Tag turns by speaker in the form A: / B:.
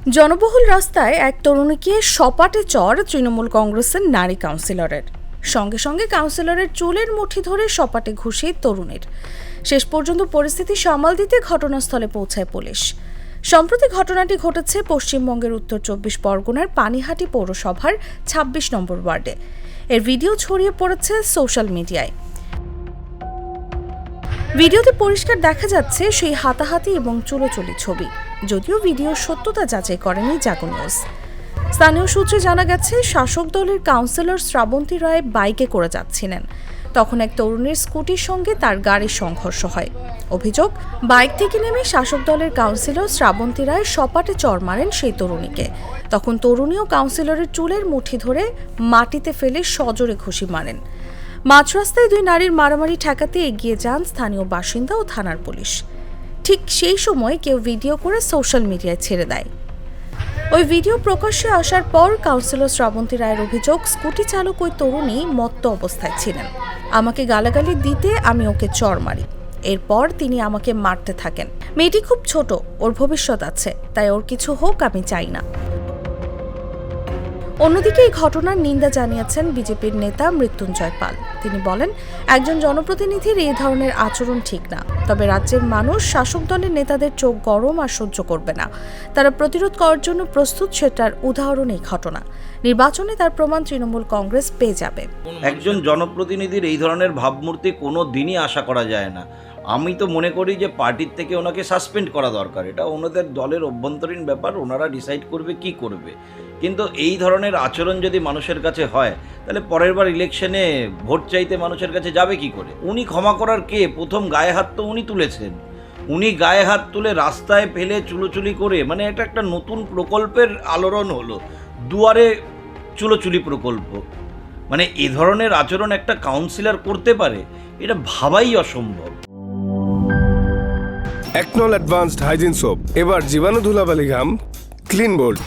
A: জনবহুল রাস্তায় এক তরুণীকে সপাটে চড় তৃণমূল কংগ্রেসের নারী কাউন্সিলরের। সঙ্গে সঙ্গে কাউন্সিলরের চুলের মুঠি ধরে সপাটে ঘুষিয়ে তরুণীর। শেষ পর্যন্ত পরিস্থিতি সামাল দিতে ঘটনাস্থলে পৌঁছায় পুলিশ। সম্প্রতি ঘটনাটি ঘটেছে পশ্চিমবঙ্গের উত্তর 24 পরগনার পানিহাটি পৌরসভার 26 নম্বর ওয়ার্ডে। এর ভিডিও ছড়িয়ে পড়েছে সোশ্যাল মিডিয়ায়। ভিডিওতে পরিষ্কার দেখা যাচ্ছে সেই হাতাহাতি এবং চুলোচুলি ছবি, যদিও ভিডিওর সত্যতা যাচাই করেনি জাগো নিউজ। স্থানীয় সূত্রে জানা গেছে, শাসক দলের কাউন্সিলর শ্রাবন্তী রায় বাইকে করে যাচ্ছিলেন। তখন এক তরুণীর স্কুটির সঙ্গে তার গাড়ির সংঘর্ষ হয়। অভিযোগ, বাইক থেকে নেমে শাসক দলের কাউন্সিলর শ্রাবন্তী রায় সপাটে চড় মারেন সেই তরুণীকে। তখন তরুণীও কাউন্সিলরের চুলের মুঠি ধরে মাটিতে ফেলে সজোরে ঘুষি মারেন। মাঝ রাস্তায় দুই নারীর মারামারি ঠেকাতে এগিয়ে যান স্থানীয় বাসিন্দা ও থানার পুলিশ। ঠিক সেই সময় কেউ ভিডিও করে সোশ্যাল মিডিয়ায় ছেড়ে দেয়। ওই ভিডিও প্রকাশ্যে আসার পর কাউন্সিলর শ্রাবন্তী রায়ের অভিযোগ, স্কুটি চালক ওই তরুণী মত্ত অবস্থায় ছিলেন। আমাকে গালাগালি দিতে আমি ওকে চড় মারি। এরপর তিনি আমাকে মারতে থাকেন। মেয়েটি খুব ছোট, ওর ভবিষ্যৎ আছে, তাই ওর কিছু হোক আমি চাই না। অন্যদিকে এই ঘটনার নিন্দা জানিয়েছেন বিজেপির নেতা মৃত্যুঞ্জয় পাল। তিনি বলেন, একজন জনপ্রতিনিধির এই ধরনের আচরণ ঠিক না। তবে রাজ্যের মানুষ শাসক দলের নেতাদের চোখ গরম আর সহ্য করবে না। তারা প্রতিরোধ করার জন্য প্রস্তুত, সেটার উদাহরণ এই ঘটনা। নির্বাচনে তার প্রমাণ তৃণমূল কংগ্রেস পেয়ে যাবে।
B: একজন জনপ্রতিনিধির এই ধরনের ভাবমূর্তি কোনো দিনই আশা করা যায় না। আমি তো মনে করি যে পার্টির থেকে ওনাকে সাসপেন্ড করা দরকার। এটা ওনাদের দলের অভ্যন্তরীণ ব্যাপার, ওনারা ডিসাইড করবে কি করবে। কিন্তু এই ধরনের আচরণ যদি মানুষের কাছে হয়, তাহলে পরের বার ইলেকশনে ভোট চাইতে মানুষের কাছে যাবে কি করে? উনি ক্ষমা করার কে? প্রথম গায়ে হাত তো উনি তুলেছেন। উনি গায়ে হাত তুলে রাস্তায় ফেলে চুলোচুলি করে, মানে এটা একটা নতুন প্রকল্পের আলোড়ন হলো, দুয়ারে চুলোচুলি প্রকল্প। মানে এ ধরনের আচরণ একটা কাউন্সিলর করতে পারে, এটা ভাবাই অসম্ভব।
C: একনল অ্যাডভান্সড হাইজিন সোপ, এবার জীবাণু ধুলাবালি ঘাম ক্লিন বোল্ড।